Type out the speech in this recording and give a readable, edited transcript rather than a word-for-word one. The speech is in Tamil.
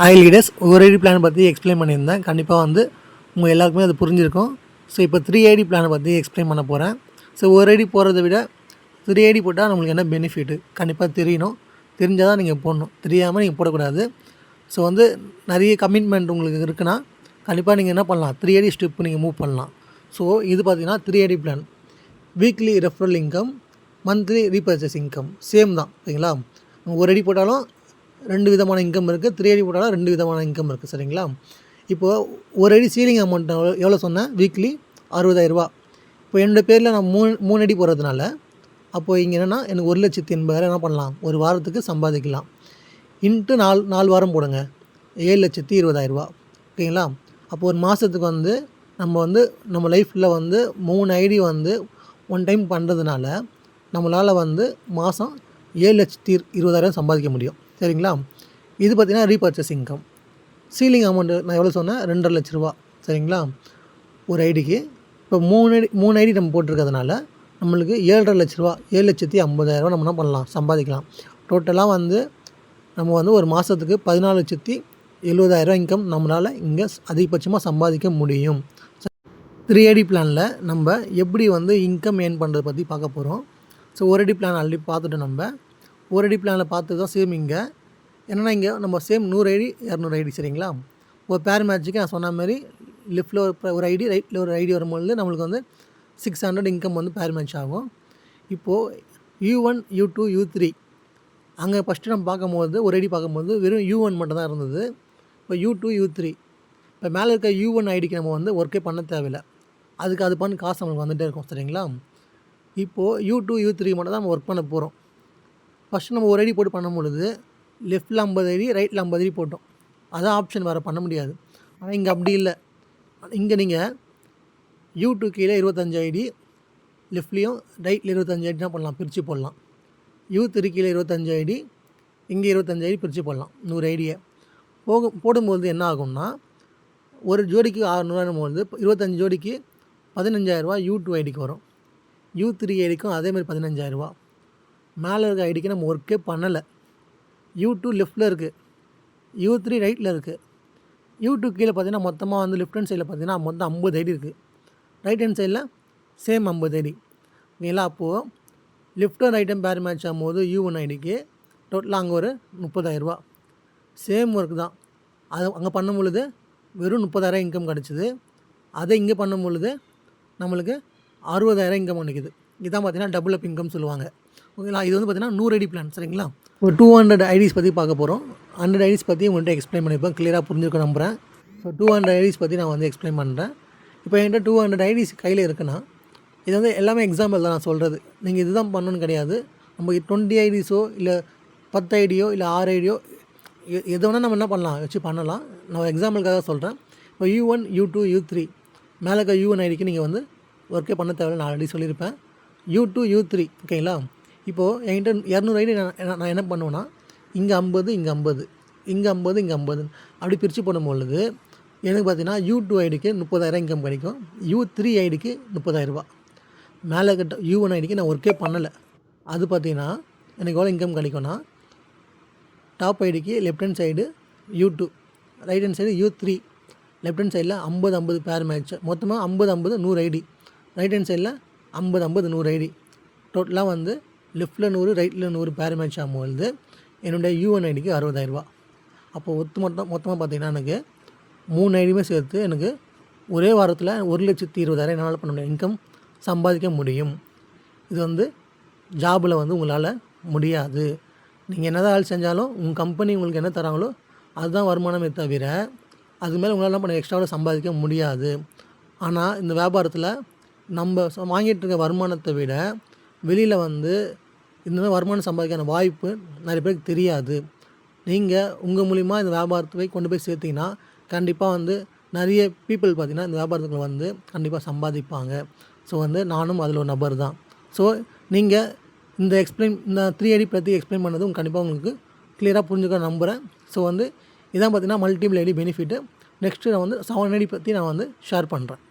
ஹாய் லீடர்ஸ், ஒரு ஐடி பிளான் பற்றி எக்ஸ்பிளைன் பண்ணியிருந்தேன். கண்டிப்பாக வந்து உங்கள் எல்லாருக்குமே அது புரிஞ்சிருக்கும். ஸோ இப்போ 3 ஐடி பிளானை பற்றி எக்ஸ்பிளைன் பண்ண போகிறேன். ஸோ ஒரு ஐடி போகிறத விட 3 ஐடி போட்டால் நம்மளுக்கு என்ன பெனிஃபிட்டு கண்டிப்பாக தெரியணும். தெரிஞ்சால் தான் நீங்கள் போடணும், தெரியாமல் நீங்கள் போடக்கூடாது. ஸோ வந்து நிறைய கமிட்மெண்ட் உங்களுக்கு இருக்குன்னா கண்டிப்பாக நீங்கள் என்ன பண்ணலாம், 3 ஐடி ஸ்டெப்பு நீங்கள் மூவ் பண்ணலாம். ஸோ இது பார்த்தீங்கன்னா 3 ID plan. Weekly referral income, monthly repurchase income same தான். சரிங்களா? ஒரு ஐடி போட்டாலும் 2 விதமான இன்கம் இருக்குது, 3 ஐடி போட்டாலும் 2 விதமான இன்கம் இருக்குது. சரிங்களா? இப்போது ஒரு ஐடி சீலிங் அமௌண்ட் எவ்வளோ சொன்னேன், வீக்லி 60,000. இப்போ என்னோடய பேரில் நான் 3 ஐடி போடுறதுனால அப்போது இங்கே என்னென்னா எனக்கு 1,80,000 என்ன பண்ணலாம், ஒரு வாரத்துக்கு சம்பாதிக்கலாம். இன்ட்டு 4 வாரம் போடுங்க, 7,20,000. ஓகேங்களா? அப்போ ஒரு மாதத்துக்கு வந்து நம்ம லைஃப்பில் 3 ஐடி ஒன் டைம் பண்ணுறதுனால நம்மளால் மாதம் 7,20,000 சம்பாதிக்க முடியும். சரிங்களா? இது பார்த்திங்கன்னா ரீபர்ச்சேஸ் இன்கம். சீலிங் அமௌண்ட்டு நான் எவ்வளோ சொன்னேன், 2.5 லட்ச ரூபா. சரிங்களா? ஒரு ஐடிக்கு இப்போ 3 ஐடி நம்ம போட்டிருக்கிறதுனால நம்மளுக்கு 7.5 லட்ச ரூபா, 7,50,000 நம்ம என்ன பண்ணலாம், சம்பாதிக்கலாம். டோட்டலாக நம்ம ஒரு மாதத்துக்கு 14,70,000 இன்கம் நம்மளால் இங்கே அதிகபட்சமாக சம்பாதிக்க முடியும். 3 ஐடி பிளானில் நம்ம எப்படி இன்கம் ஏர்ன் பண்ணுறதை பற்றி பார்க்க போகிறோம். ஸோ ஒரு ஐடி பிளான் ஆல்ரெடி பார்த்துட்டு நம்ம ஒரு ஐடி பிளானில் பார்த்து தான் சேம் இங்கே என்னென்னா இங்கே நம்ம சேம் 100 ஐடி 200 ஐடி. சரிங்களா? ஒரு பேர் மேட்ச்சுக்கு நான் சொன்ன மாதிரி லெஃப்ட்டில் ஒரு ஐடி, ரைட்டில் ஒரு ஐடி வரும்பொழுது நம்மளுக்கு 600 இன்கம் பேர் மேட்ச் ஆகும். இப்போது U1 U2 U3 அங்கே ஃபஸ்ட்டு நம்ம பார்க்கும்போது ஒரு ஐடி பார்க்கும்போது வெறும் U1 மட்டும் தான் இருந்தது. இப்போ U2 U3 இப்போ மேலே இருக்க U1 ஐடிக்கு நம்ம ஒர்க்கே பண்ண தேவையில்லை, அதுக்கு அது பண்ண காசு நம்மளுக்கு வந்துகிட்டே இருக்கும். சரிங்களா? இப்போது U2 U3 மட்டும் தான் நம்ம ஒர்க் பண்ண போகிறோம். ஃபஸ்ட்டு நம்ம ஒரு ஐடி போட்டு பண்ணும்பொழுது லெஃப்ட்டில் 50 ஐடி, ரைட்டில் 50 ஐடி போட்டோம். அதான் ஆப்ஷன் வேறு பண்ண முடியாது. ஆனால் இங்கே அப்படி இல்லை. இங்கே நீங்கள் U2 கீழே 25 ஐடி, லெஃப்ட்லேயும் ரைட்டில் 25 ஐடி தான் பண்ணலாம், பிரித்து போடலாம். U3 கீழே 25 ஐடி, இங்கே 25 ஐடி பிரித்து போடலாம். 100 ஐடியை போடும்போது என்ன ஆகும்னா, ஒரு ஜோடிக்கு 600 25 ஜோடிக்கு 15,000 U2 ஐடிக்கு வரும். U3 ஐடிக்கும் அதேமாதிரி 15,000. மேலே இருக்க ஐடிக்கு நம்ம ஒர்க்கே பண்ணலை. U2 லெஃப்ட்டில் இருக்குது, U3 ரைட்டில் இருக்குது. U2 கீழே பார்த்தீங்கன்னா மொத்தமாக லெஃப்ட் ஹேண்ட் சைடில் பார்த்தீங்கன்னா மொத்தம் 50 ஐடி இருக்குது, ரைட் ஹேண்ட் சைடில் சேம் 50 ஐடி. ஓகேங்களா? அப்போது லெஃப்ட்டும் ரைட்டும் பேர் மேட்ச் ஆகும்போது U1 ஐடிக்கு டோட்டலாக அங்கே ஒரு 30,000. சேம் ஒர்க் தான். அது அங்கே பண்ணும் பொழுது வெறும் 30,000 இன்கம் கிடச்சிது. அதை இங்கே பண்ணும் பொழுது நம்மளுக்கு 60,000 இன்கம் கிடைக்குது. இதுதான் பார்த்தீங்கன்னா டபுள் அப் இன்கம் சொல்லுவாங்க. ஓகேங்களா? இது பார்த்தீங்கன்னா 100 ஐடி பிளான். சரிங்களா? ஒரு 200 ஐடிஸ் பற்றி பார்க்க போகிறோம். 100 ஐடிஸ் பற்றி உங்கள்கிட்ட எக்ஸ்பிளைன் பண்ணியிருப்பேன், கிளியராக புரிஞ்சுக்க நம்புகிறேன். ஸோ 200 ஐடிஸ் பற்றி நான் எக்ஸ்பிளைன் பண்ணுறேன். இப்போ என்கிட்ட 200 ஐடிஸ் கையில் இருக்குன்னா இது எல்லாமே எக்ஸாம்பிள் தான் நான் சொல்கிறது. நீங்கள் இதுதான் பண்ணணும்னு கிடையாது. நம்ம 20 ஐடிஸோ இல்லை 10 ஐடியோ இல்லை 6 ஐடியோ எது வேணால் நம்ம என்ன பண்ணலாம், வச்சு பண்ணலாம். நான் எக்ஸாம்பிளுக்காக சொல்கிறேன். இப்போ U1 U2 U3 மேலே இருக்க U1 ஐடிக்கு நீங்கள் ஒர்க்கே பண்ண தேவையில்லை, நான் ஆல்ரெடி சொல்லியிருப்பேன். U2 U3 ஓகேங்களா? இப்போது என்கிட்ட 200 ஐடி நான் என்ன பண்ணுவேன்னா, இங்கே 50 இங்கே 50 இங்கே 50 இங்கே 50 அப்படி பிரித்து போடும்பொழுது எனக்கு பார்த்தீங்கன்னா U2 ஐடிக்கு 30,000 இன்கம் கிடைக்கும், U3 ஐடிக்கு 30,000. மேலே இருக்க U1 ஐடிக்கு நான் ஒர்க்கே பண்ணலை. அது பார்த்தீங்கன்னா எனக்கு எவ்வளோ இன்கம் கிடைக்கும்னா, டாப் ஐடிக்கு left hand side U2, right hand side U3, left hand சைடில் 50-50 பேர் மேட்ச், மொத்தமாக 50-50 100 ஐடி, ரைட் ஹேண்ட் சைடில் 50-50 100 ஐடி. டோட்டலாக லெஃப்ட்டில் 100 ரைட்டில் 100 பேர் மேட்ச் ஆகும்பொழுது என்னுடைய U1 ஐடிக்கு 60,000. அப்போது மொத்தமாக பார்த்திங்கன்னா எனக்கு 3 ஐடியுமே சேர்த்து எனக்கு ஒரே வாரத்தில் 1,20,000 என்னால் பண்ண முடியும், இன்கம் சம்பாதிக்க முடியும். இது ஜாபில் உங்களால் முடியாது. நீங்கள் என்ன தான் வேலை செஞ்சாலும் உங்கள் கம்பெனி உங்களுக்கு என்ன தராங்களோ அதுதான் வருமானமே தவிர அது மேலே உங்களால் பண்ண எக்ஸ்ட்ராவில் சம்பாதிக்க முடியாது. ஆனால் இந்த வியாபாரத்தில் நம்ம வாங்கிட்டு இருக்க வருமானத்தை விட வெளியில் இந்த மாதிரி வருமானம் சம்பாதிக்கான வாய்ப்பு நிறைய பேருக்கு தெரியாது. நீங்கள் உங்கள் மூலிமா இந்த வியாபாரத்தை கொண்டு போய் சேர்த்திங்கன்னா கண்டிப்பாக நிறைய பீப்புள் பார்த்திங்கன்னா இந்த வியாபாரத்துக்கு கண்டிப்பாக சம்பாதிப்பாங்க. ஸோ நானும் அதில் ஒரு நபர் தான். ஸோ நீங்கள் இந்த 3 ஐடி பற்றி எக்ஸ்பிளைன் பண்ணது கண்டிப்பாக உங்களுக்கு கிளியராக புரிஞ்சுக்க நம்புகிறேன். ஸோ இதான் பார்த்திங்கன்னா மல்டிபிள் ஐடி பெனிஃபிட்டு. நெக்ஸ்ட்டு நான் 7 ஐடி பற்றி நான் ஷேர் பண்ணுறேன்.